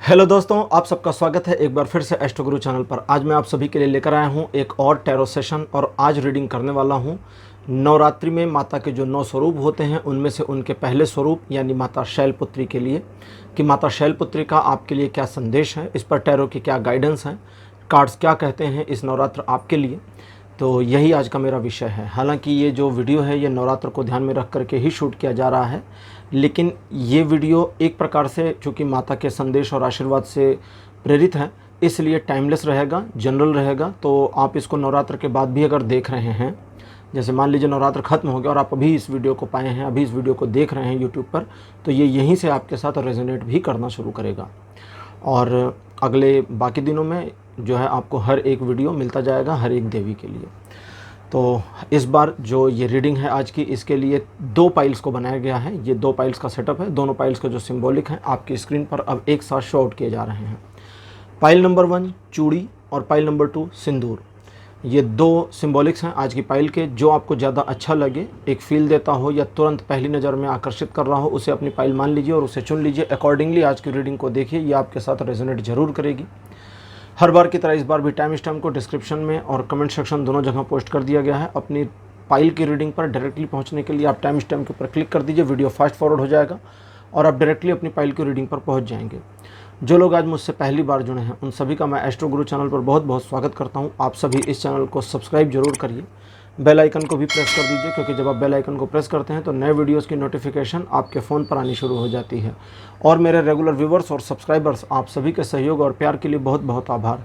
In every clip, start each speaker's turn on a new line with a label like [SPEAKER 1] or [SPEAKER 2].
[SPEAKER 1] Hello दोस्तों, आप सबका स्वागत है एक बार फिर से एस्ट्रो गुरु चैनल पर। आज मैं आप सभी के लिए लेकर आया हूं एक और टैरो सेशन और आज रीडिंग करने वाला हूं नवरात्रि में माता के जो 9 स्वरूप होते हैं उनमें से उनके पहले स्वरूप यानी माता शैलपुत्री के लिए कि माता शैलपुत्री का आपके लिए क्या संदेश है, इस पर टैरो की क्या गाइडेंस है, कार्ड्स क्या कहते हैं इस नवरात्र आपके लिए। तो यही आज का मेरा विषय है। हालांकि ये जो वीडियो है ये नवरात्र को ध्यान में रख करके ही शूट किया जा रहा है, लेकिन ये वीडियो एक प्रकार से चूँकि माता के संदेश और आशीर्वाद से प्रेरित है इसलिए टाइमलेस रहेगा, जनरल रहेगा। तो आप इसको नवरात्र के बाद भी अगर देख रहे हैं, जैसे मान लीजिए नवरात्र ख़त्म हो गया और आप अभी इस वीडियो को पाए हैं, अभी इस वीडियो को देख रहे हैं यूट्यूब पर, तो ये यहीं से आपके साथ रेजोनेट भी करना शुरू करेगा और अगले बाकी दिनों में जो है आपको हर एक वीडियो मिलता जाएगा हर एक देवी के लिए। तो इस बार जो ये रीडिंग है आज की, इसके लिए 2 पाइल्स को बनाया गया है। ये 2 पाइल्स का सेटअप है। दोनों पाइल्स का जो सिंबॉलिक है आपकी स्क्रीन पर अब एक साथ शो आउट किए जा रहे हैं। पाइल नंबर 1 चूड़ी और पाइल नंबर 2 सिंदूर। ये 2 सिंबॉलिक्स हैं आज की पाइल के। जो आपको ज़्यादा अच्छा लगे, एक फील देता हो या तुरंत पहली नज़र में आकर्षित कर रहा हो, उसे अपनी पाइल मान लीजिए और उसे चुन लीजिए। अकॉर्डिंगली आज की रीडिंग को देखिए, ये आपके साथ रेजोनेट जरूर करेगी। हर बार की तरह इस बार भी टाइम स्टैम्प को डिस्क्रिप्शन में और कमेंट सेक्शन दोनों जगह पोस्ट कर दिया गया है। अपनी पाइल की रीडिंग पर डायरेक्टली पहुंचने के लिए आप टाइम स्टैम्प के ऊपर क्लिक कर दीजिए, वीडियो फास्ट फॉरवर्ड हो जाएगा और आप डायरेक्टली अपनी पाइल की रीडिंग पर पहुंच जाएंगे। जो लोग आज मुझसे पहली बार जुड़े हैं उन सभी का मैं एस्ट्रो गुरु चैनल पर बहुत बहुत स्वागत करता हूँ। आप सभी इस चैनल को सब्सक्राइब जरूर करिए, बेल आइकन को भी प्रेस कर दीजिए, क्योंकि जब आप बेल आइकन को प्रेस करते हैं तो नए वीडियोस की नोटिफिकेशन आपके फ़ोन पर आनी शुरू हो जाती है। और मेरे रेगुलर व्यूवर्स और सब्सक्राइबर्स, आप सभी के सहयोग और प्यार के लिए बहुत बहुत आभार।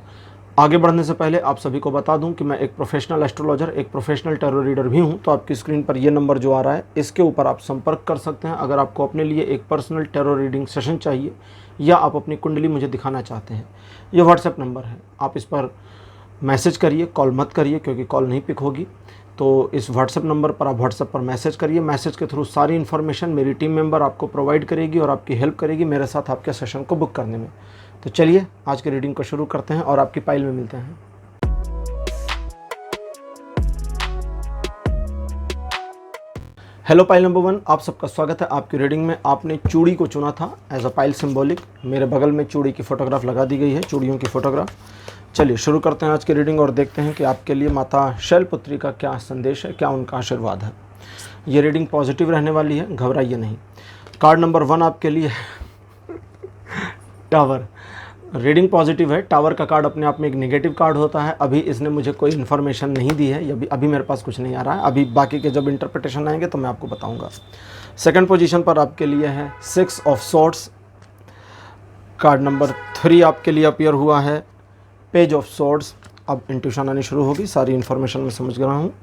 [SPEAKER 1] आगे बढ़ने से पहले आप सभी को बता दूं कि मैं एक प्रोफेशनल एस्ट्रोलॉजर, एक प्रोफेशनल टैरो रीडर भी हूं। तो आपकी स्क्रीन पर ये नंबर जो आ रहा है इसके ऊपर आप संपर्क कर सकते हैं अगर आपको अपने लिए एक पर्सनल टैरो रीडिंग सेशन चाहिए या आप अपनी कुंडली मुझे दिखाना चाहते हैं। ये व्हाट्सएप नंबर है, आप इस पर मैसेज करिए, कॉल मत करिए क्योंकि कॉल नहीं पिक होगी। तो इस व्हाट्सएप नंबर पर आप व्हाट्सएप पर मैसेज करिए। मैसेज के थ्रू सारी इन्फॉर्मेशन मेरी टीम मेंबर आपको प्रोवाइड करेगी और आपकी हेल्प करेगी मेरे साथ आपके सेशन को बुक करने में। तो चलिए आज की रीडिंग को शुरू करते हैं और आपकी पाइल में मिलते हैं। हेलो पाइल नंबर 1, आप सबका स्वागत है आपकी रीडिंग में। आपने चूड़ी को चुना था एज अ पाइल सिंबॉलिक। मेरे बगल में चूड़ी की फोटोग्राफ लगा दी गई है, चूड़ियों की फोटोग्राफ। चलिए शुरू करते हैं आज की रीडिंग और देखते हैं कि आपके लिए माता शैलपुत्री का क्या संदेश है, क्या उनका आशीर्वाद है। ये रीडिंग पॉजिटिव रहने वाली है, घबराइए नहीं। कार्ड नंबर 1 आपके लिए टावर। रीडिंग पॉजिटिव है। टावर का कार्ड अपने आप में एक नेगेटिव कार्ड होता है। अभी इसने मुझे कोई इन्फॉर्मेशन नहीं दी है, या अभी मेरे पास कुछ नहीं आ रहा है। अभी बाकी के जब इंटरप्रिटेशन आएंगे तो मैं आपको बताऊंगा। सेकंड पोजीशन पर आपके लिए है 6 ऑफ सॉर्ड्स। कार्ड नंबर 3 आपके लिए अपीयर हुआ है पेज ऑफ सॉर्ड्स। अब इंट्यूशन आनी शुरू होगी, सारी इन्फॉर्मेशन मैं समझ रहा हूँ।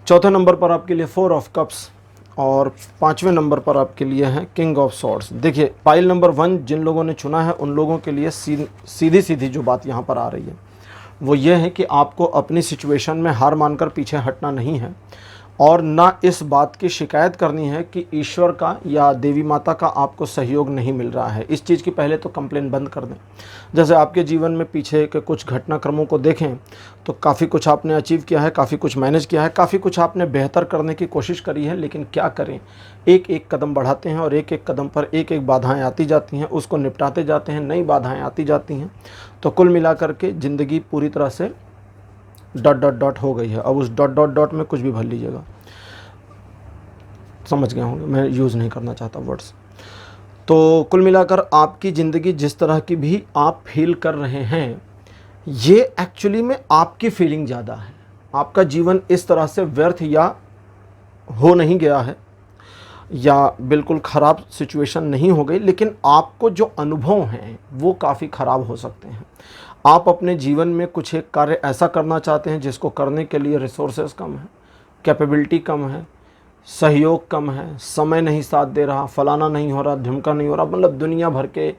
[SPEAKER 1] चौथे नंबर पर आपके लिए 4 ऑफ कप्स और 5वें नंबर पर आपके लिए है किंग ऑफ सॉर्ड्स। देखिए पाइल नंबर 1 जिन लोगों ने चुना है उन लोगों के लिए सीधी सीधी जो बात यहाँ पर आ रही है वो ये है कि आपको अपनी सिचुएशन में हार मानकर पीछे हटना नहीं है और ना इस बात की शिकायत करनी है कि ईश्वर का या देवी माता का आपको सहयोग नहीं मिल रहा है। इस चीज़ की पहले तो कंप्लेन बंद कर दें। जैसे आपके जीवन में पीछे के कुछ घटनाक्रमों को देखें तो काफ़ी कुछ आपने अचीव किया है, काफ़ी कुछ मैनेज किया है, काफ़ी कुछ आपने बेहतर करने की कोशिश करी है, लेकिन क्या करें, एक एक कदम बढ़ाते हैं और एक एक कदम पर एक एक बाधाएँ आती जाती हैं, उसको निपटाते जाते हैं, नई बाधाएँ आती जाती हैं। तो कुल मिला करके ज़िंदगी पूरी तरह से डॉट डॉट डॉट हो गई है। अब उस डॉट डॉट डॉट में कुछ भी भर लीजिएगा, समझ गए होंगे, मैं यूज़ नहीं करना चाहता वर्ड्स। तो कुल मिलाकर आपकी ज़िंदगी जिस तरह की भी आप फील कर रहे हैं, ये एक्चुअली में आपकी फीलिंग ज़्यादा है। आपका जीवन इस तरह से व्यर्थ या हो नहीं गया है या बिल्कुल ख़राब सिचुएशन नहीं हो गई, लेकिन आपको जो अनुभव हैं वो काफ़ी ख़राब हो सकते हैं। आप अपने जीवन में कुछ एक कार्य ऐसा करना चाहते हैं जिसको करने के लिए रिसोर्सेज कम है, कैपेबिलिटी कम है, सहयोग कम है, समय नहीं साथ दे रहा, फलाना नहीं हो रहा, ढिमका नहीं हो रहा, मतलब दुनिया भर के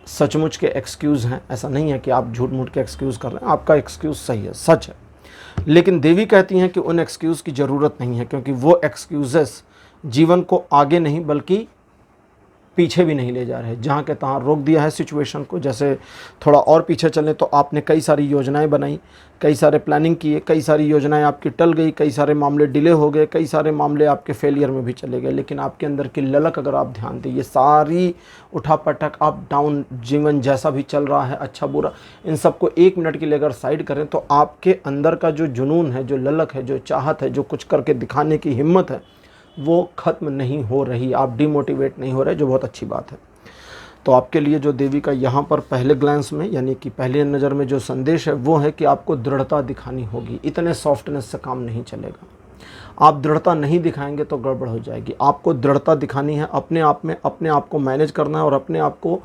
[SPEAKER 1] सचमुच के एक्सक्यूज़ हैं। ऐसा नहीं है कि आप झूठ मूठ के एक्सक्यूज़ कर रहे हैं, आपका एक्सक्यूज़ सही है, सच है। लेकिन देवी कहती हैं कि उन एक्सक्यूज़ की ज़रूरत नहीं है, क्योंकि वो एक्सक्यूज़ेस जीवन को आगे नहीं बल्कि पीछे भी नहीं ले जा रहे, जहाँ के तहाँ रोक दिया है सिचुएशन को। जैसे थोड़ा और पीछे चलें तो आपने कई सारी योजनाएं बनाई, कई सारे प्लानिंग किए, कई सारी योजनाएं आपकी टल गई, कई सारे मामले डिले हो गए, कई सारे मामले आपके फेलियर में भी चले गए। लेकिन आपके अंदर की ललक अगर आप ध्यान दें, ये सारी उठापटक अप डाउन जीवन जैसा भी चल रहा है, अच्छा बुरा, इन सबको 1 मिनट के लिए अगर साइड करें तो आपके अंदर का जो जुनून है, जो ललक है, जो चाहत है, जो कुछ करके दिखाने की हिम्मत है, वो ख़त्म नहीं हो रही। आप डिमोटिवेट नहीं हो रहे, जो बहुत अच्छी बात है। तो आपके लिए जो देवी का यहाँ पर पहले ग्लांस में, यानी कि पहली नज़र में जो संदेश है वो है कि आपको दृढ़ता दिखानी होगी। इतने सॉफ्टनेस से काम नहीं चलेगा। आप दृढ़ता नहीं दिखाएंगे तो गड़बड़ हो जाएगी। आपको दृढ़ता दिखानी है, अपने आप में अपने आप को मैनेज करना है और अपने आप को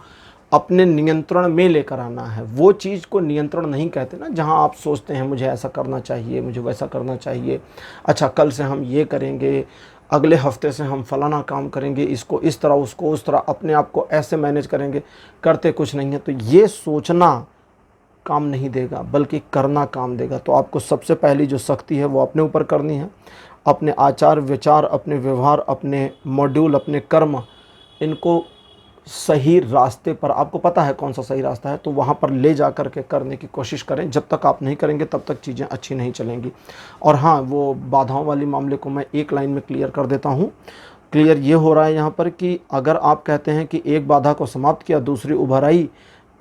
[SPEAKER 1] अपने नियंत्रण में लेकर आना है। वो चीज़ को नियंत्रण नहीं कहते ना, जहाँ आप सोचते हैं मुझे ऐसा करना चाहिए, मुझे वैसा करना चाहिए, अच्छा कल से हम ये करेंगे, अगले हफ्ते से हम फलाना काम करेंगे, इसको इस तरह, उसको उस तरह, अपने आप को ऐसे मैनेज करेंगे, करते कुछ नहीं है। तो ये सोचना काम नहीं देगा, बल्कि करना काम देगा। तो आपको सबसे पहली जो सख्ती है वो अपने ऊपर करनी है। अपने आचार विचार, अपने व्यवहार, अपने मॉड्यूल, अपने कर्म, इनको सही रास्ते पर, आपको पता है कौन सा सही रास्ता है, तो वहाँ पर ले जा कर के करने की कोशिश करें। जब तक आप नहीं करेंगे तब तक चीज़ें अच्छी नहीं चलेंगी। और हाँ, वो बाधाओं वाली मामले को मैं एक लाइन में क्लियर कर देता हूँ। क्लियर ये हो रहा है यहाँ पर कि अगर आप कहते हैं कि एक बाधा को समाप्त किया, दूसरी उभर आई,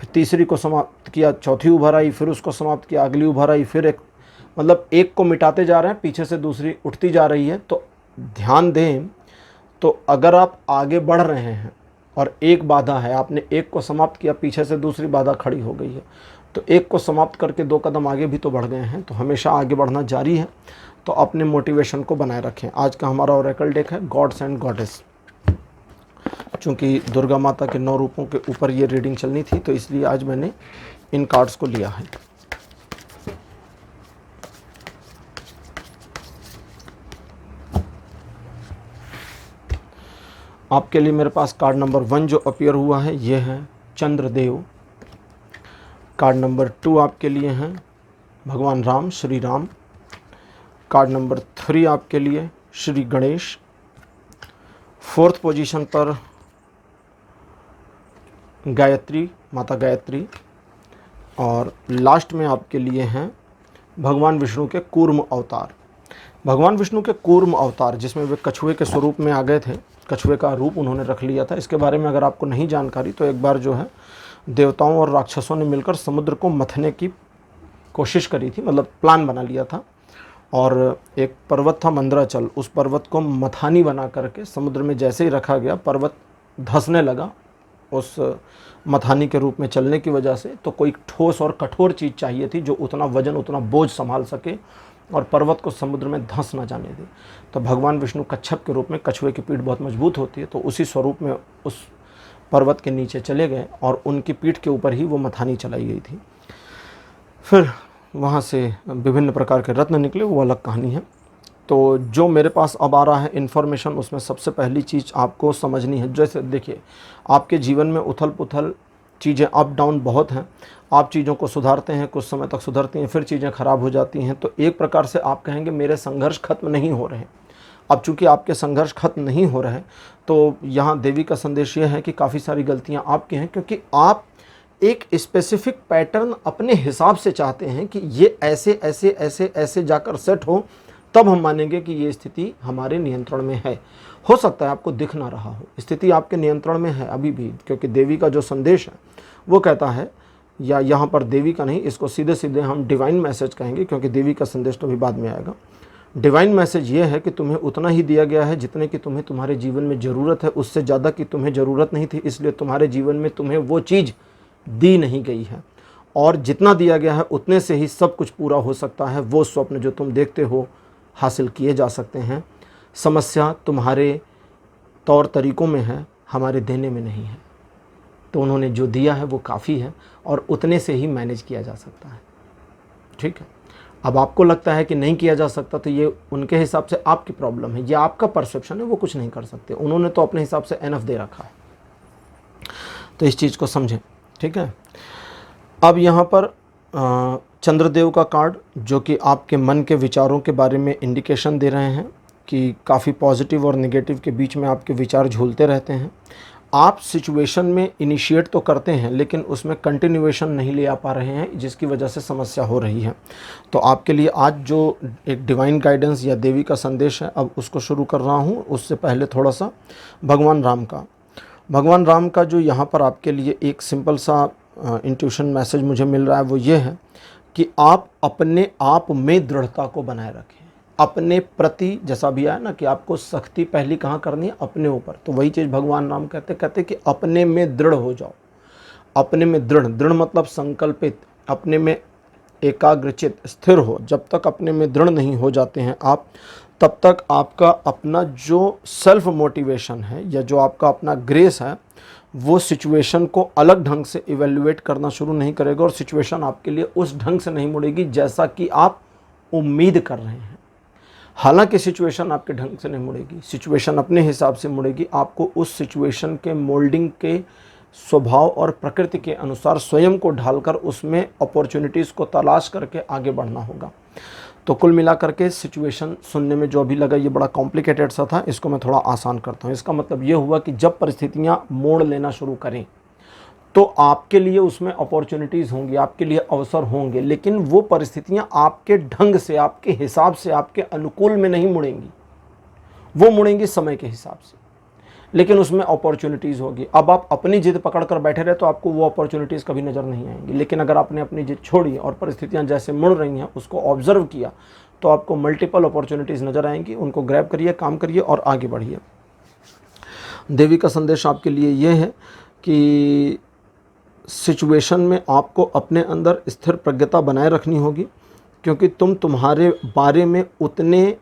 [SPEAKER 1] फिर तीसरी को समाप्त किया, चौथी उभर आई, फिर उसको समाप्त किया, अगली उभर आई, फिर एक, मतलब एक को मिटाते जा रहे हैं, पीछे से दूसरी उठती जा रही है। तो ध्यान दें, तो अगर आप आगे बढ़ रहे हैं और एक बाधा है, आपने एक को समाप्त किया, पीछे से दूसरी बाधा खड़ी हो गई है, तो एक को समाप्त करके 2 कदम आगे भी तो बढ़ गए हैं। तो हमेशा आगे बढ़ना जारी है। तो अपने मोटिवेशन को बनाए रखें। आज का हमारा ओरेकल डेक है गॉड्स एंड गॉडेस। चूँकि दुर्गा माता के 9 रूपों के ऊपर ये रीडिंग चलनी थी, तो इसलिए आज मैंने इन कार्ड्स को लिया है। आपके लिए मेरे पास कार्ड नंबर 1 जो अपीयर हुआ है ये है चंद्रदेव। कार्ड नंबर 2 आपके लिए हैं भगवान राम, श्री राम। कार्ड नंबर 3 आपके लिए श्री गणेश। 4th पोजीशन पर गायत्री, माता गायत्री। और लास्ट में आपके लिए हैं भगवान विष्णु के कूर्म अवतार। भगवान विष्णु के कूर्म अवतार, जिसमें वे कछुए के स्वरूप में आ गए थे, कछुए का रूप उन्होंने रख लिया था। इसके बारे में अगर आपको नहीं जानकारी, तो एक बार जो है देवताओं और राक्षसों ने मिलकर समुद्र को मथने की कोशिश करी थी, मतलब प्लान बना लिया था। और एक पर्वत था मंदराचल, उस पर्वत को मथानी बना करके समुद्र में जैसे ही रखा गया, पर्वत धंसने लगा उस मथानी के रूप में चलने की वजह से। तो कोई ठोस और कठोर चीज़ चाहिए थी जो उतना वजन, उतना बोझ संभाल सके और पर्वत को समुद्र में धंस ना जाने दे। तो भगवान विष्णु कच्छप के रूप में, कछुए की पीठ बहुत मजबूत होती है, तो उसी स्वरूप में उस पर्वत के नीचे चले गए और उनकी पीठ के ऊपर ही वो मथानी चलाई गई थी। फिर वहाँ से विभिन्न प्रकार के रत्न निकले, वो अलग कहानी है। तो जो मेरे पास अब आ रहा है इन्फॉर्मेशन, उसमें सबसे पहली चीज़ आपको समझनी है। जैसे देखिए, आपके जीवन में उथल पुथल, चीज़ें अप डाउन बहुत हैं। आप चीज़ों को सुधारते हैं, कुछ समय तक सुधरती हैं, फिर चीज़ें ख़राब हो जाती हैं। तो एक प्रकार से आप कहेंगे मेरे संघर्ष खत्म नहीं हो रहे। अब चूँकि आपके संघर्ष खत्म नहीं हो रहे, तो यहाँ देवी का संदेश ये है कि काफ़ी सारी गलतियाँ आपकी हैं, क्योंकि आप एक स्पेसिफिक पैटर्न अपने हिसाब से चाहते हैं कि ये ऐसे ऐसे ऐसे ऐसे जाकर सेट हो, तब हम मानेंगे कि ये स्थिति हमारे नियंत्रण में है। हो सकता है आपको दिख ना रहा हो, स्थिति आपके नियंत्रण में है अभी भी, क्योंकि देवी का जो संदेश है वो कहता है, या यहाँ पर देवी का नहीं, इसको सीधे सीधे हम डिवाइन मैसेज कहेंगे, क्योंकि देवी का संदेश तो अभी बाद में आएगा। डिवाइन मैसेज ये है कि तुम्हें उतना ही दिया गया है जितने की तुम्हें तुम्हारे जीवन में ज़रूरत है, उससे ज़्यादा की तुम्हें ज़रूरत नहीं थी, इसलिए तुम्हारे जीवन में तुम्हें वो चीज़ दी नहीं गई है। और जितना दिया गया है उतने से ही सब कुछ पूरा हो सकता है। वो स्वप्न जो तुम देखते हो हासिल किए जा सकते हैं। समस्या तुम्हारे तौर तरीकों में है, हमारे देने में नहीं है। तो उन्होंने जो दिया है वो काफ़ी है और उतने से ही मैनेज किया जा सकता है। ठीक है, अब आपको लगता है कि नहीं किया जा सकता, तो ये उनके हिसाब से आपकी प्रॉब्लम है, ये आपका परसेप्शन है, वो कुछ नहीं कर सकते। उन्होंने तो अपने हिसाब से एनफ दे रखा है। तो इस चीज़ को समझें। ठीक है, अब यहाँ पर चंद्रदेव का कार्ड, जो कि आपके मन के विचारों के बारे में इंडिकेशन दे रहे हैं कि काफ़ी पॉजिटिव और नेगेटिव के बीच में आपके विचार झूलते रहते हैं। आप सिचुएशन में इनिशिएट तो करते हैं लेकिन उसमें कंटिन्यूएशन नहीं ले आ पा रहे हैं, जिसकी वजह से समस्या हो रही है। तो आपके लिए आज जो एक डिवाइन गाइडेंस या देवी का संदेश है, अब उसको शुरू कर रहा हूँ। उससे पहले थोड़ा सा भगवान राम का जो यहाँ पर आपके लिए एक सिंपल सा इंट्यूशन मैसेज मुझे मिल रहा है, वो ये है कि आप अपने आप में दृढ़ता को बनाए रखें। अपने प्रति, जैसा भी आया ना कि आपको सख्ती पहली कहाँ करनी है, अपने ऊपर। तो वही चीज़ भगवान राम कहते कि अपने में दृढ़ हो जाओ। अपने में दृढ़ मतलब संकल्पित, अपने में एकाग्रचित स्थिर हो। जब तक अपने में दृढ़ नहीं हो जाते हैं आप, तब तक आपका अपना जो सेल्फ मोटिवेशन है या जो आपका अपना ग्रेस है, वो सिचुएशन को अलग ढंग से इवेल्युएट करना शुरू नहीं करेगा और सिचुएशन आपके लिए उस ढंग से नहीं मुड़ेगी जैसा कि आप उम्मीद कर रहे हैं। हालांकि सिचुएशन आपके ढंग से नहीं मुड़ेगी, सिचुएशन अपने हिसाब से मुड़ेगी। आपको उस सिचुएशन के मोल्डिंग के स्वभाव और प्रकृति के अनुसार स्वयं को ढालकर उसमें अपॉर्चुनिटीज़ को तलाश करके आगे बढ़ना होगा। तो कुल मिलाकर के सिचुएशन सुनने में जो अभी लगा ये बड़ा कॉम्प्लिकेटेड सा था, इसको मैं थोड़ा आसान करता हूँ। इसका मतलब ये हुआ कि जब परिस्थितियाँ मोड़ लेना शुरू करें तो आपके लिए उसमें अपॉर्चुनिटीज़ होंगी, आपके लिए अवसर होंगे, लेकिन वो परिस्थितियाँ आपके ढंग से, आपके हिसाब से, आपके अनुकूल में नहीं मुड़ेंगी। वो मुड़ेंगी समय के हिसाब से, लेकिन उसमें अपॉर्चुनिटीज़ होगी। अब आप अपनी जिद पकड़ कर बैठे रहे तो आपको वो अपॉर्चुनिटीज़ कभी नज़र नहीं आएंगी, लेकिन अगर आपने अपनी जिद छोड़ी और परिस्थितियाँ जैसे मुड़ रही हैं उसको ऑब्जर्व किया तो आपको मल्टीपल अपॉर्चुनिटीज़ नज़र आएंगी। उनको ग्रैब करिए, काम करिए और आगे बढ़िए। देवी का संदेश आपके लिए ये है कि सिचुएशन में आपको अपने अंदर स्थिर प्रज्ञता बनाए रखनी होगी, क्योंकि तुम्हारे बारे में उतने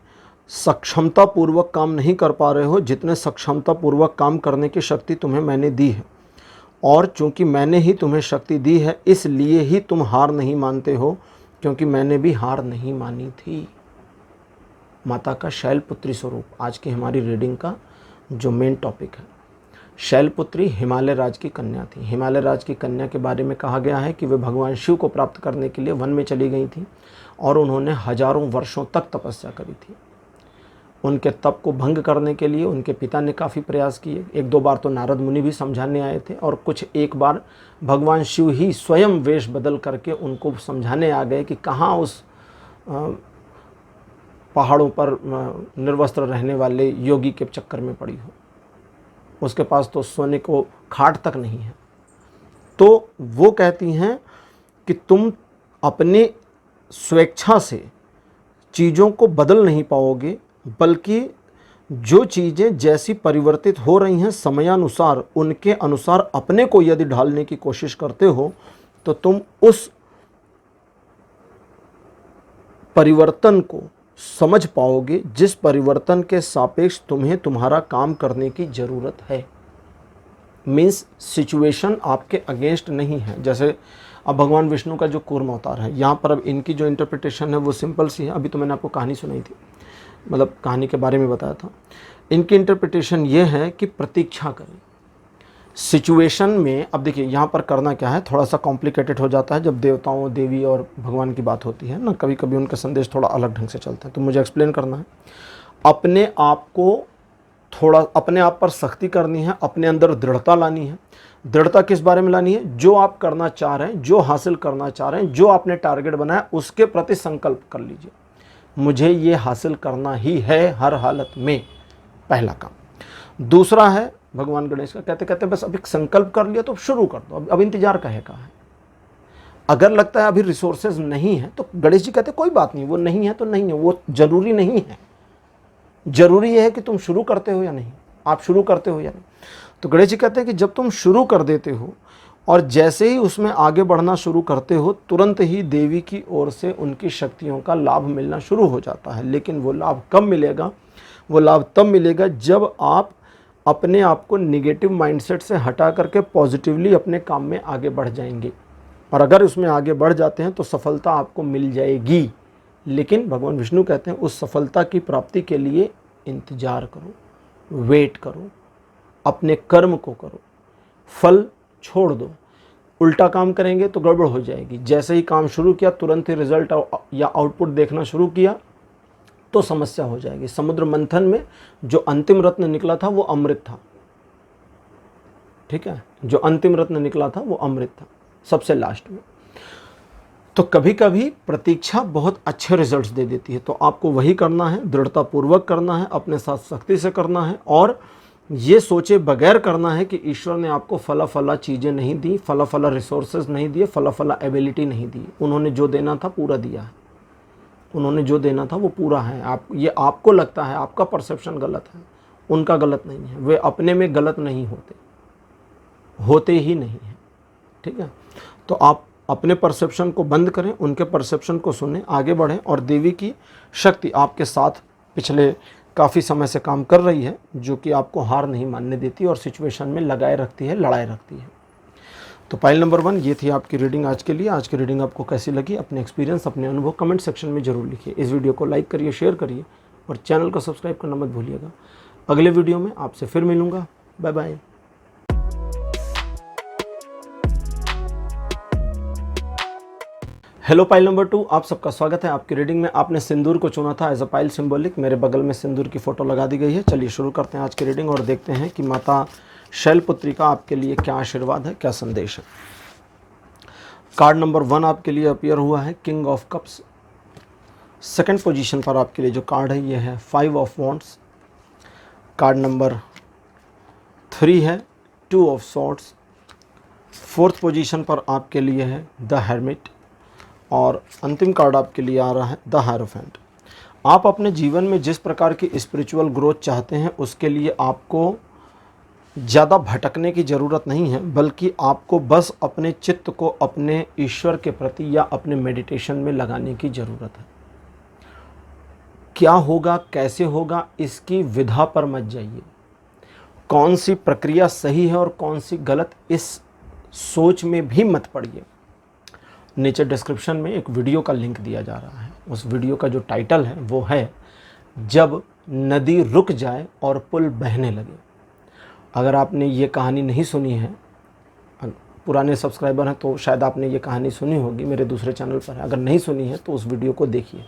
[SPEAKER 1] सक्षमतापूर्वक काम नहीं कर पा रहे हो जितने सक्षमतापूर्वक काम करने की शक्ति तुम्हें मैंने दी है। और चूंकि मैंने ही तुम्हें शक्ति दी है, इसलिए ही तुम हार नहीं मानते हो, क्योंकि मैंने भी हार नहीं मानी थी। माता का शैलपुत्री स्वरूप आज की हमारी रीडिंग का जो मेन टॉपिक है। शैलपुत्री हिमालय राज की कन्या थी। हिमालय राज की कन्या के बारे में कहा गया है कि वे भगवान शिव को प्राप्त करने के लिए वन में चली गई थी और उन्होंने हजारों वर्षों तक तपस्या करी थी। उनके तप को भंग करने के लिए उनके पिता ने काफ़ी प्रयास किए। एक दो बार तो नारद मुनि भी समझाने आए थे और एक बार भगवान शिव ही स्वयं वेश बदल करके उनको समझाने आ गए कि कहाँ उस पहाड़ों पर निर्वस्त्र रहने वाले योगी के चक्कर में पड़ी हो, उसके पास तो सोने को खाट तक नहीं है। तो वो कहती हैं कि तुम अपने स्वेच्छा से चीज़ों को बदल नहीं पाओगे, बल्कि जो चीज़ें जैसी परिवर्तित हो रही हैं समयानुसार, उनके अनुसार अपने को यदि ढालने की कोशिश करते हो तो तुम उस परिवर्तन को समझ पाओगे जिस परिवर्तन के सापेक्ष तुम्हें तुम्हारा काम करने की ज़रूरत है। मीन्स सिचुएशन आपके अगेंस्ट नहीं है। जैसे अब भगवान विष्णु का जो कूर्म अवतार है, यहाँ पर अब इनकी जो इंटरप्रिटेशन है वो सिंपल सी है। अभी तो मैंने आपको कहानी सुनाई थी, मतलब कहानी के बारे में बताया था। इनकी इंटरप्रिटेशन ये है कि प्रतीक्षा करें सिचुएशन में। अब देखिए यहाँ पर करना क्या है, थोड़ा सा कॉम्प्लिकेटेड हो जाता है जब देवताओं, देवी और भगवान की बात होती है ना। कभी कभी उनका संदेश थोड़ा अलग ढंग से चलता है, तो मुझे एक्सप्लेन करना है। अपने आप को थोड़ा, अपने आप पर सख्ती करनी है, अपने अंदर दृढ़ता लानी है। दृढ़ता किस बारे में लानी है? जो आप करना चाह रहे हैं, जो हासिल करना चाह रहे हैं, जो आपने टारगेट बनाया उसके प्रति संकल्प कर लीजिए, मुझे ये हासिल करना ही है हर हालत में, पहला काम। दूसरा है भगवान गणेश का, कहते बस अब एक संकल्प कर लिया तो शुरू कर दो, अब इंतजार कहे का है। अगर लगता है अभी रिसोर्सेज नहीं है तो गणेश जी कहते कोई बात नहीं, वो नहीं है तो नहीं है, वो जरूरी नहीं है। जरूरी यह है कि तुम शुरू करते हो या नहीं, आप शुरू करते हो या नहीं। तो गणेश जी कहते हैं कि जब तुम शुरू कर देते हो और जैसे ही उसमें आगे बढ़ना शुरू करते हो, तुरंत ही देवी की ओर से उनकी शक्तियों का लाभ मिलना शुरू हो जाता है। लेकिन वो लाभ कब मिलेगा? वो लाभ तब मिलेगा जब आप अपने आप को निगेटिव माइंडसेट से हटा करके पॉजिटिवली अपने काम में आगे बढ़ जाएंगे। और अगर उसमें आगे बढ़ जाते हैं तो सफलता आपको मिल जाएगी। लेकिन भगवान विष्णु कहते हैं उस सफलता की प्राप्ति के लिए इंतजार करो, वेट करो, अपने कर्म को करो, फल छोड़ दो। उल्टा काम करेंगे तो गड़बड़ हो जाएगी। जैसे ही काम शुरू किया तुरंत ही रिजल्ट या आउटपुट देखना शुरू किया तो समस्या हो जाएगी। समुद्र मंथन में जो अंतिम रत्न निकला था वो अमृत था। ठीक है। जो अंतिम रत्न निकला था वो अमृत था सबसे लास्ट में। तो कभी कभी प्रतीक्षा बहुत अच्छे रिजल्ट्स दे देती है, तो आपको वही करना है, दृढ़तापूर्वक करना है, अपने साथ सख्ती से करना है, और ये सोचे बगैर करना है कि ईश्वर ने आपको फला फला चीज़ें नहीं दी, फला फला रिसोर्सेज नहीं दिए, फला फला एबिलिटी नहीं दी। उन्होंने जो देना था पूरा दिया है, उन्होंने जो देना था वो पूरा है। ये आपको लगता है, आपका परसेप्शन गलत है, उनका गलत नहीं है। वे अपने में गलत नहीं होते ही नहीं है, ठीक है। तो आप अपने परसेप्शन को बंद करें, उनके परसेप्शन को सुनें, आगे बढ़ें, और देवी की शक्ति आपके साथ पिछले काफ़ी समय से काम कर रही है, जो कि आपको हार नहीं मानने देती और सिचुएशन में लगाए रखती है, लड़ाए रखती है। तो पाइल नंबर 1 ये थी आपकी रीडिंग आज के लिए। आज की रीडिंग आपको कैसी लगी, अपने एक्सपीरियंस, अपने अनुभव कमेंट सेक्शन में ज़रूर लिखिए। इस वीडियो को लाइक करिए, शेयर करिए, और चैनल को सब्सक्राइब करना मत भूलिएगा। अगले वीडियो में आपसे फिर मिलूँगा। Bye bye. Hello pile number 2, आप सबका स्वागत है। आपकी रीडिंग में आपने सिंदूर को चुना था एज अ पाइल सिंबॉलिक। मेरे बगल में सिंदूर की फ़ोटो लगा दी गई है। चलिए शुरू करते हैं आज की रीडिंग और देखते हैं कि माता शैलपुत्री का आपके लिए क्या आशीर्वाद है, क्या संदेश है। कार्ड नंबर 1 आपके लिए अपीयर हुआ है king of cups. Second position पर आपके लिए जो कार्ड है ये है 5 ऑफ वॉन्ड्स। कार्ड नंबर 3 है 2 ऑफ सॉर्ड्स। फोर्थ पोजीशन पर आपके लिए है द हेरमिट, और अंतिम कार्ड आपके लिए आ रहा है द हायरोफेंट। आप अपने जीवन में जिस प्रकार की स्पिरिचुअल ग्रोथ चाहते हैं उसके लिए आपको ज़्यादा भटकने की ज़रूरत नहीं है, बल्कि आपको बस अपने चित्त को अपने ईश्वर के प्रति या अपने मेडिटेशन में लगाने की ज़रूरत है। क्या होगा, कैसे होगा, इसकी विधा पर मत जाइए। कौन सी प्रक्रिया सही है और कौन सी गलत, इस सोच में भी मत पड़िए। नीचे डिस्क्रिप्शन में एक वीडियो का लिंक दिया जा रहा है। उस वीडियो का जो टाइटल है वो है जब नदी रुक जाए और पुल बहने लगे। अगर आपने ये कहानी नहीं सुनी है, पुराने सब्सक्राइबर हैं तो शायद आपने ये कहानी सुनी होगी, मेरे दूसरे चैनल पर है। अगर नहीं सुनी है तो उस वीडियो को देखिए,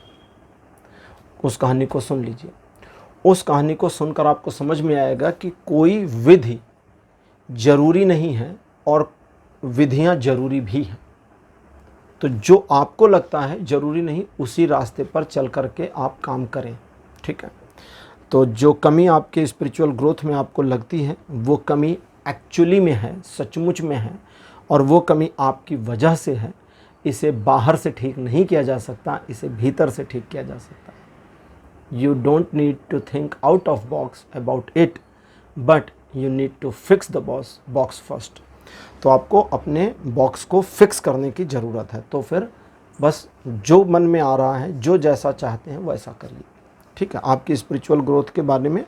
[SPEAKER 1] उस कहानी को सुन लीजिए। उस कहानी को सुनकर आपको समझ में आएगा कि कोई विधि जरूरी नहीं है और विधियां जरूरी भी हैं। तो जो आपको लगता है ज़रूरी नहीं, उसी रास्ते पर चल कर के आप काम करें, ठीक है। तो जो कमी आपके स्पिरिचुअल ग्रोथ में आपको लगती है वो कमी एक्चुअली में है, सचमुच में है, और वो कमी आपकी वजह से है। इसे बाहर से ठीक नहीं किया जा सकता, इसे भीतर से ठीक किया जा सकता है। You don't need to think out of box about it, but you need to fix the box first. तो आपको अपने बॉक्स को फिक्स करने की ज़रूरत है। तो फिर बस जो मन में आ रहा है, जो जैसा चाहते हैं वैसा करिए, ठीक है। आपकी स्पिरिचुअल ग्रोथ के बारे में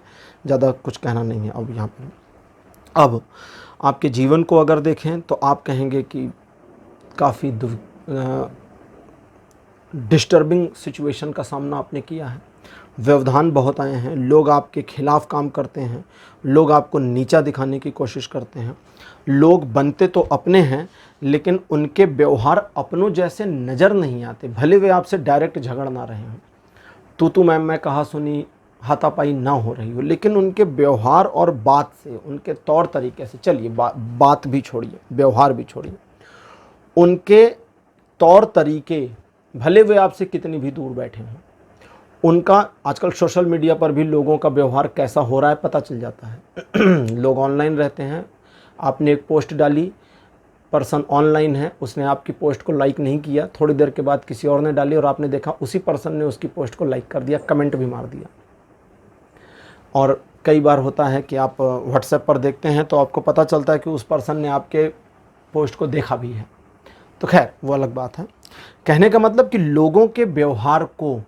[SPEAKER 1] ज़्यादा कुछ कहना नहीं है अब यहाँ पर। अब आपके जीवन को अगर देखें तो आप कहेंगे कि काफ़ी डिस्टर्बिंग सिचुएशन का सामना आपने किया है। व्यवधान बहुत आए हैं, लोग आपके खिलाफ काम करते हैं, लोग आपको नीचा दिखाने की कोशिश करते हैं। लोग बनते तो अपने हैं लेकिन उनके व्यवहार अपनों जैसे नज़र नहीं आते, भले वे आपसे डायरेक्ट झगड़ ना रहे हों, तू मैं कहा सुनी हाथापाई ना हो रही हो, लेकिन उनके व्यवहार और बात से, उनके तौर तरीके से, चलिए बात भी छोड़िए, व्यवहार भी छोड़िए, उनके तौर तरीके, भले वे आपसे कितनी भी दूर बैठे हों, उनका आजकल सोशल मीडिया पर भी लोगों का व्यवहार कैसा हो रहा है पता चल जाता है। लोग ऑनलाइन रहते हैं, आपने एक पोस्ट डाली, पर्सन ऑनलाइन है, उसने आपकी पोस्ट को लाइक नहीं किया, थोड़ी देर के बाद किसी और ने डाली और आपने देखा उसी पर्सन ने उसकी पोस्ट को लाइक कर दिया, कमेंट भी मार दिया। और कई बार होता है कि आप व्हाट्सएप पर देखते हैं तो आपको पता चलता है कि उस पर्सन ने आपके पोस्ट को देखा भी है। तो खैर वो अलग बात है। कहने का मतलब कि लोगों के व्यवहार को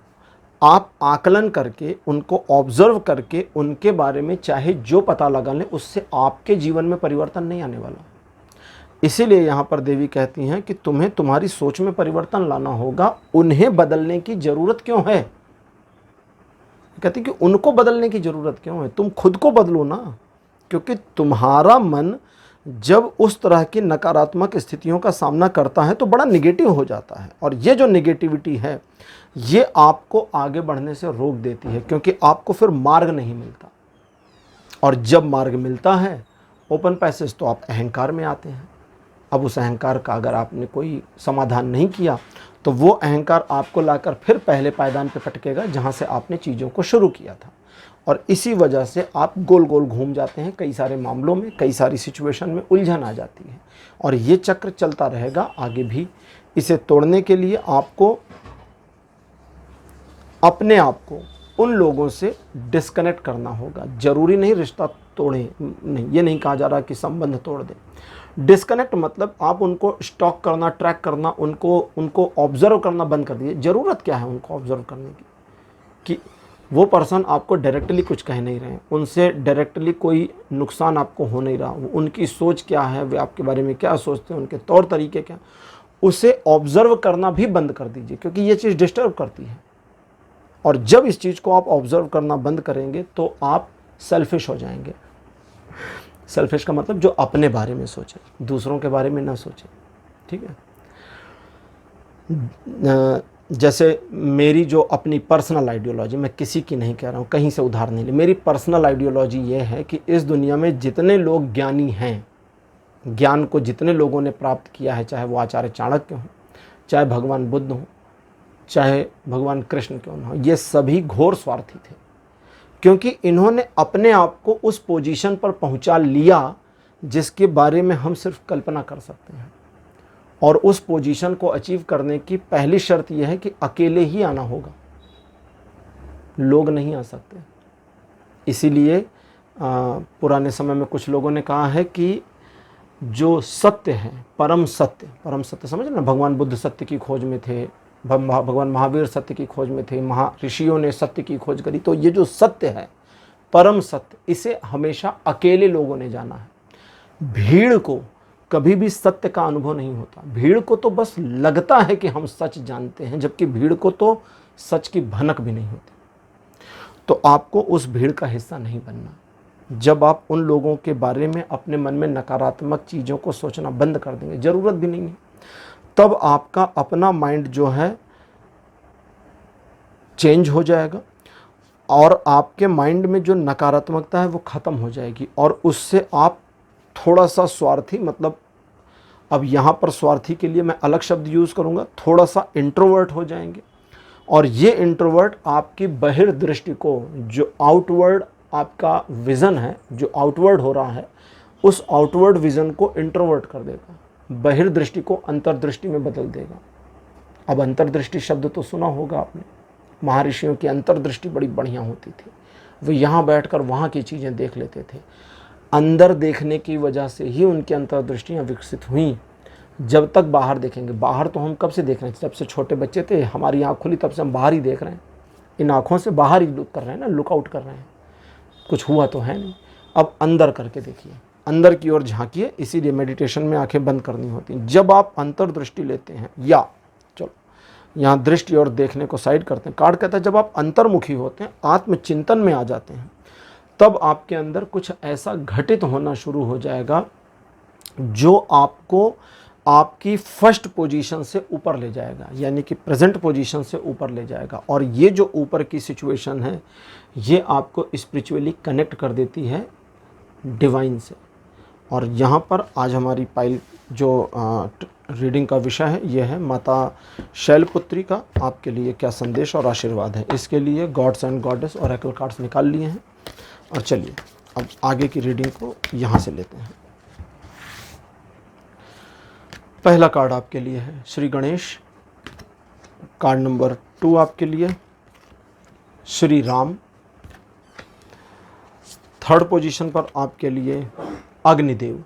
[SPEAKER 1] आप आकलन करके, उनको ऑब्जर्व करके, उनके बारे में चाहे जो पता लगा लें, उससे आपके जीवन में परिवर्तन नहीं आने वाला। इसीलिए यहाँ पर देवी कहती हैं कि तुम्हें तुम्हारी सोच में परिवर्तन लाना होगा। उन्हें बदलने की ज़रूरत क्यों है? कहती कि उनको बदलने की ज़रूरत क्यों है, तुम खुद को बदलो ना। क्योंकि तुम्हारा मन जब उस तरह की नकारात्मक स्थितियों का सामना करता है तो बड़ा निगेटिव हो जाता है, और ये जो निगेटिविटी है ये आपको आगे बढ़ने से रोक देती है, क्योंकि आपको फिर मार्ग नहीं मिलता। और जब मार्ग मिलता है ओपन पैसेज तो आप अहंकार में आते हैं। अब उस अहंकार का अगर आपने कोई समाधान नहीं किया तो वो अहंकार आपको लाकर फिर पहले पायदान पे पटकेगा जहाँ से आपने चीज़ों को शुरू किया था, और इसी वजह से आप गोल गोल घूम जाते हैं। कई सारे मामलों में, कई सारी सिचुएशन में उलझन आ जाती है, और ये चक्र चलता रहेगा आगे भी। इसे तोड़ने के लिए आपको अपने आप को उन लोगों से डिस्कनेक्ट करना होगा। ज़रूरी नहीं रिश्ता तोड़ें, नहीं, ये नहीं कहा जा रहा कि संबंध तोड़ दें। डिस्कनेक्ट मतलब आप उनको स्टॉक करना, ट्रैक करना, उनको ऑब्जर्व करना बंद कर दीजिए। ज़रूरत क्या है उनको ऑब्जर्व करने की, कि वो पर्सन आपको डायरेक्टली कुछ कह नहीं रहे हैं, उनसे डायरेक्टली कोई नुकसान आपको हो नहीं रहा, उनकी सोच क्या है, वे आपके बारे में क्या सोचते हैं, उनके तौर तरीके क्या, उसे ऑब्जर्व करना भी बंद कर दीजिए, क्योंकि ये चीज़ डिस्टर्ब करती है। और जब इस चीज़ को आप ऑब्जर्व करना बंद करेंगे तो आप सेल्फिश हो जाएंगे। सेल्फिश का मतलब जो अपने बारे में सोचे, दूसरों के बारे में ना सोचे, ठीक है। जैसे मेरी जो अपनी पर्सनल आइडियोलॉजी, मैं किसी की नहीं कह रहा हूँ, कहीं से उधार नहीं ली, मेरी पर्सनल आइडियोलॉजी ये है कि इस दुनिया में जितने लोग ज्ञानी हैं, ज्ञान को जितने लोगों ने प्राप्त किया है, चाहे वो आचार्य चाणक्य हों, चाहे भगवान बुद्ध हों, चाहे भगवान कृष्ण क्यों न हो, ये सभी घोर स्वार्थी थे, क्योंकि इन्होंने अपने आप को उस पोजीशन पर पहुंचा लिया जिसके बारे में हम सिर्फ कल्पना कर सकते हैं। और उस पोजीशन को अचीव करने की पहली शर्त यह है कि अकेले ही आना होगा, लोग नहीं आ सकते। इसीलिए पुराने समय में कुछ लोगों ने कहा है कि जो सत्य है, परम सत्य समझ ना, भगवान बुद्ध सत्य की खोज में थे, भगवान महावीर सत्य की खोज में थे, ऋषियों ने सत्य की खोज करी। तो ये जो सत्य है, परम सत्य, इसे हमेशा अकेले लोगों ने जाना है। भीड़ को कभी भी सत्य का अनुभव नहीं होता। भीड़ को तो बस लगता है कि हम सच जानते हैं, जबकि भीड़ को तो सच की भनक भी नहीं होती। तो आपको उस भीड़ का हिस्सा नहीं बनना। जब आप उन लोगों के बारे में अपने मन में नकारात्मक चीज़ों को सोचना बंद कर देंगे, ज़रूरत भी नहीं है, तब आपका अपना माइंड जो है चेंज हो जाएगा, और आपके माइंड में जो नकारात्मकता है वो ख़त्म हो जाएगी, और उससे आप थोड़ा सा स्वार्थी, मतलब अब यहाँ पर स्वार्थी के लिए मैं अलग शब्द यूज़ करूँगा, थोड़ा सा इंट्रोवर्ट हो जाएंगे। और ये इंट्रोवर्ट आपकी बहिर्दृष्टि को, जो आउटवर्ड आपका विज़न है, जो आउटवर्ड हो रहा है, उस आउटवर्ड विज़न को इंट्रोवर्ट कर देगा, बहिर्दृष्टि को अंतर्दृष्टि में बदल देगा। अब अंतर्दृष्टि शब्द तो सुना होगा आपने, महर्षियों की अंतर्दृष्टि बड़ी बढ़िया होती थी, वे यहाँ बैठकर वहाँ की चीज़ें देख लेते थे। अंदर देखने की वजह से ही उनकी अंतर्दृष्टियाँ विकसित हुई। जब तक बाहर देखेंगे, बाहर तो हम कब से देख रहे हैं, जब से छोटे बच्चे थे, हमारी आँख खुली तब से हम बाहर ही देख रहे हैं। इन आँखों से बाहर ही लुक कर रहे हैं ना, लुकआउट कर रहे हैं, कुछ हुआ तो है नहीं। अब अंदर करके देखिए, अंदर की ओर झांकिए। इसीलिए मेडिटेशन में आंखें बंद करनी होती हैं। जब आप अंतर्दृष्टि लेते हैं, या चलो यहाँ दृष्टि और देखने को साइड करते हैं, कार्ड कहता है जब आप अंतर्मुखी होते हैं, आत्मचिंतन में आ जाते हैं, तब आपके अंदर कुछ ऐसा घटित होना शुरू हो जाएगा जो आपको आपकी फर्स्ट पोजीशन से ऊपर ले जाएगा, यानी कि प्रेजेंट पोजीशन से ऊपर ले जाएगा। और ये जो ऊपर की सिचुएशन है, ये आपको स्पिरिचुअली कनेक्ट कर देती है डिवाइन से। और यहाँ पर आज हमारी पाइल जो रीडिंग का विषय है, ये है माता शैलपुत्री का आपके लिए क्या संदेश और आशीर्वाद है। इसके लिए gods and goddess Oracle cards निकाल लिए हैं। और चलिए अब आगे की रीडिंग को यहाँ से लेते हैं। पहला कार्ड आपके लिए है श्री गणेश, कार्ड नंबर 2 आपके लिए श्री राम, थर्ड पोजीशन पर आपके लिए अग्निदेव,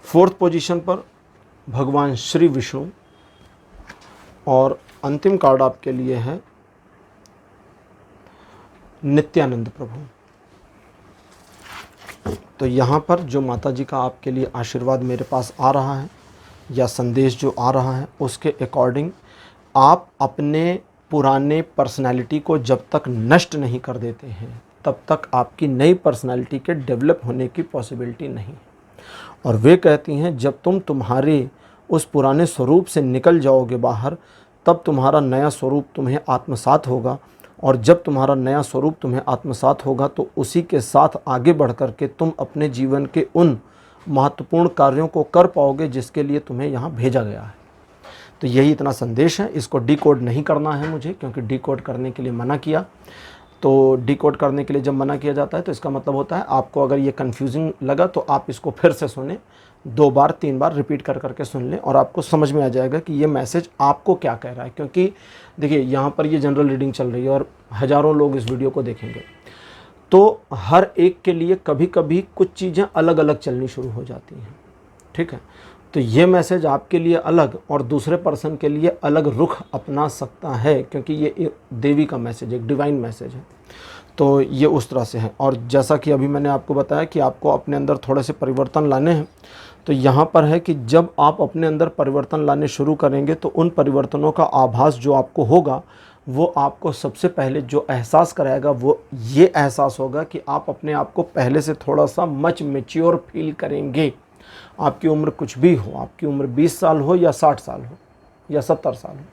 [SPEAKER 1] फोर्थ पोजीशन पर भगवान श्री विष्णु, और अंतिम कार्ड आपके लिए है नित्यानंद प्रभु। तो यहाँ पर जो माता जी का आपके लिए आशीर्वाद मेरे पास आ रहा है, या संदेश जो आ रहा है, उसके अकॉर्डिंग आप अपने पुराने पर्सनालिटी को जब तक नष्ट नहीं कर देते हैं, तब तक आपकी नई पर्सनालिटी के डेवलप होने की पॉसिबिलिटी नहीं। और वे कहती हैं जब तुम तुम्हारे उस पुराने स्वरूप से निकल जाओगे बाहर, तब तुम्हारा नया स्वरूप तुम्हें आत्मसात होगा, और जब तुम्हारा नया स्वरूप तुम्हें आत्मसात होगा तो उसी के साथ आगे बढ़ कर के तुम अपने जीवन के उन महत्वपूर्ण कार्यों को कर पाओगे जिसके लिए तुम्हें यहाँ भेजा गया है। तो यही इतना संदेश है। इसको डिकोड नहीं करना है मुझे, क्योंकि डिकोड करने के लिए मना किया। तो डिकोड करने के लिए जब मना किया जाता है तो इसका मतलब होता है आपको अगर ये कन्फ्यूजिंग लगा तो आप इसको फिर से सुने, 2 बार 3 बार रिपीट कर करके सुन लें और आपको समझ में आ जाएगा कि ये मैसेज आपको क्या कह रहा है। क्योंकि देखिए यहाँ पर ये जनरल रीडिंग चल रही है और हज़ारों लोग इस वीडियो को देखेंगे, तो हर एक के लिए कभी कभी कुछ चीज़ें अलग अलग चलनी शुरू हो जाती हैं। ठीक है, तो ये मैसेज आपके लिए अलग और दूसरे पर्सन के लिए अलग रुख अपना सकता है, क्योंकि ये एक देवी का मैसेज, एक डिवाइन मैसेज है। तो ये उस तरह से है। और जैसा कि अभी मैंने आपको बताया कि आपको अपने अंदर थोड़े से परिवर्तन लाने हैं, तो यहाँ पर है कि जब आप अपने अंदर परिवर्तन लाने शुरू करेंगे तो उन परिवर्तनों का आभास जो आपको होगा वो आपको सबसे पहले जो एहसास कराएगा वो ये एहसास होगा कि आप अपने आप को पहले से थोड़ा सा मच मैच्योर फील करेंगे। आपकी उम्र कुछ भी हो, आपकी उम्र 20 साल हो या 60 साल हो या 70 साल हो,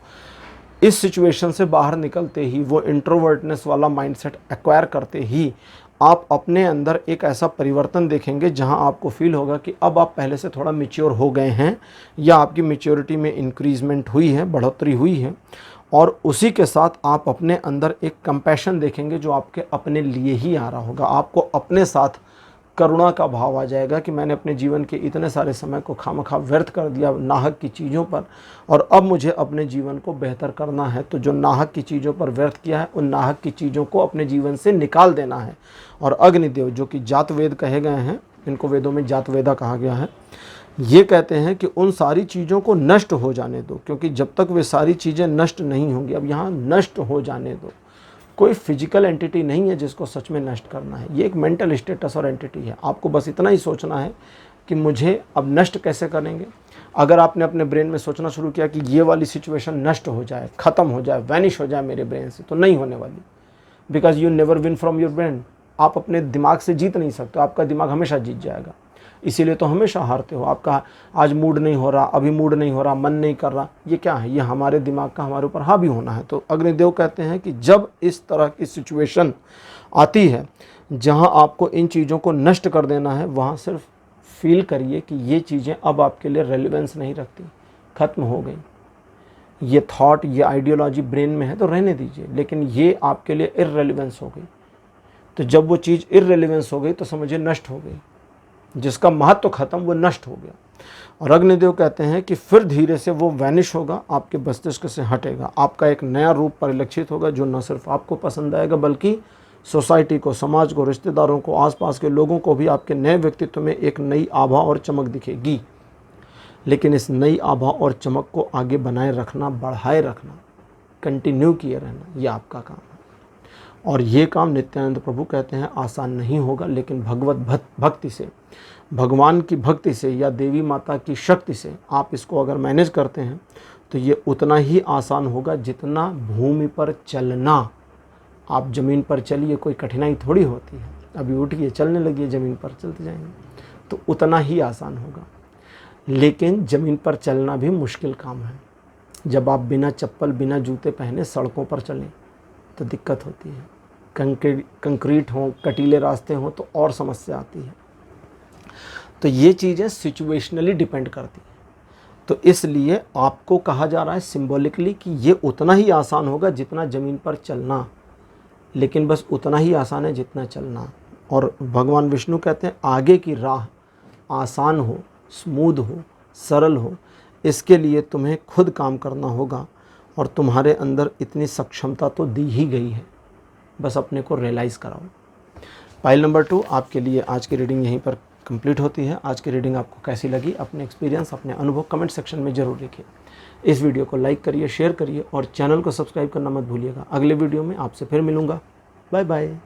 [SPEAKER 1] इस सिचुएशन से बाहर निकलते ही, वो इंट्रोवर्टनेस वाला माइंडसेट एक्वायर करते ही आप अपने अंदर एक ऐसा परिवर्तन देखेंगे जहां आपको फील होगा कि अब आप पहले से थोड़ा मैच्योर हो गए हैं या आपकी मैच्योरिटी में इंक्रीजमेंट हुई है, बढ़ोतरी हुई है। और उसी के साथ आप अपने अंदर एक कंपैशन देखेंगे जो आपके अपने लिए ही आ रहा होगा। आपको अपने साथ करुणा का भाव आ जाएगा कि मैंने अपने जीवन के इतने सारे समय को खामखा व्यर्थ कर दिया नाहक की चीज़ों पर, और अब मुझे अपने जीवन को बेहतर करना है। तो जो नाहक की चीज़ों पर व्यर्थ किया है, उन नाहक की चीज़ों को अपने जीवन से निकाल देना है। और अग्निदेव जो कि जातवेद कहे गए हैं, इनको वेदों में जातवेदा कहा गया है, ये कहते हैं कि उन सारी चीज़ों को नष्ट हो जाने दो, क्योंकि जब तक वे सारी चीज़ें नष्ट नहीं होंगी, अब यहाँ नष्ट हो जाने दो, कोई फिजिकल एंटिटी नहीं है जिसको सच में नष्ट करना है। ये एक मेंटल स्टेटस और एंटिटी है। आपको बस इतना ही सोचना है कि मुझे अब नष्ट कैसे करेंगे। अगर आपने अपने ब्रेन में सोचना शुरू किया कि ये वाली सिचुएशन नष्ट हो जाए, ख़त्म हो जाए, वैनिश हो जाए मेरे ब्रेन से, तो नहीं होने वाली, because you never win from your brain. आप अपने दिमाग से जीत नहीं सकते, आपका दिमाग हमेशा जीत जाएगा। इसीलिए तो हमेशा हारते हो। आपका आज मूड नहीं हो रहा, अभी मूड नहीं हो रहा, मन नहीं कर रहा, ये क्या है? ये हमारे दिमाग का हमारे ऊपर हावी होना है। तो अग्निदेव कहते हैं कि जब इस तरह की सिचुएशन आती है जहां आपको इन चीज़ों को नष्ट कर देना है, वहां सिर्फ फील करिए कि ये चीज़ें अब आपके लिए रेलिवेंस नहीं रखती, ख़त्म हो गई। ये थॉट, ये आइडियोलॉजी ब्रेन में है तो रहने दीजिए, लेकिन ये आपके लिए इररेलिवेंस हो गई। तो जब वो चीज़ इररेलिवेंस हो गई तो समझिए नष्ट हो गई, जिसका महत्व खत्म, वो नष्ट हो गया। और अग्निदेव कहते हैं कि फिर धीरे से वो वैनिश होगा, आपके मस्तिष्क से हटेगा, आपका एक नया रूप परिलक्षित होगा जो न सिर्फ आपको पसंद आएगा बल्कि सोसाइटी को, समाज को, रिश्तेदारों को, आसपास के लोगों को भी आपके नए व्यक्तित्व में एक नई आभा और चमक दिखेगी। लेकिन इस नई आभा और चमक को आगे बनाए रखना, बढ़ाए रखना, कंटिन्यू किए रहना, यह आपका काम है। और ये काम नित्यानंद प्रभु कहते हैं आसान नहीं होगा, लेकिन भगवत भक्ति से, भगवान की भक्ति से या देवी माता की शक्ति से आप इसको अगर मैनेज करते हैं तो ये उतना ही आसान होगा जितना भूमि पर चलना। आप ज़मीन पर चलिए, कोई कठिनाई थोड़ी होती है, अभी उठिए, चलने लगिए, ज़मीन पर चलते जाएंगे तो उतना ही आसान होगा। लेकिन ज़मीन पर चलना भी मुश्किल काम है। जब आप बिना चप्पल, बिना जूते पहने सड़कों पर चलें तो दिक्कत होती है। कंक्रीट हो, कटीले रास्ते हों तो और समस्या आती है। तो ये चीज़ें सिचुएशनली डिपेंड करती हैं। तो इसलिए आपको कहा जा रहा है सिंबॉलिकली कि ये उतना ही आसान होगा जितना ज़मीन पर चलना, लेकिन बस उतना ही आसान है जितना चलना। और भगवान विष्णु कहते हैं आगे की राह आसान हो, स्मूथ हो, सरल हो, इसके लिए तुम्हें खुद काम करना होगा। और तुम्हारे अंदर इतनी सक्षमता तो दी ही गई है, बस अपने को रियलाइज़ कराओ। फाइल नंबर 2 आपके लिए आज की रीडिंग यहीं पर कंप्लीट होती है। आज की रीडिंग आपको कैसी लगी, अपने एक्सपीरियंस, अपने अनुभव कमेंट सेक्शन में ज़रूर लिखिए। इस वीडियो को लाइक करिए, शेयर करिए और चैनल को सब्सक्राइब करना मत भूलिएगा। अगले वीडियो में आपसे फिर मिलूँगा। Bye bye.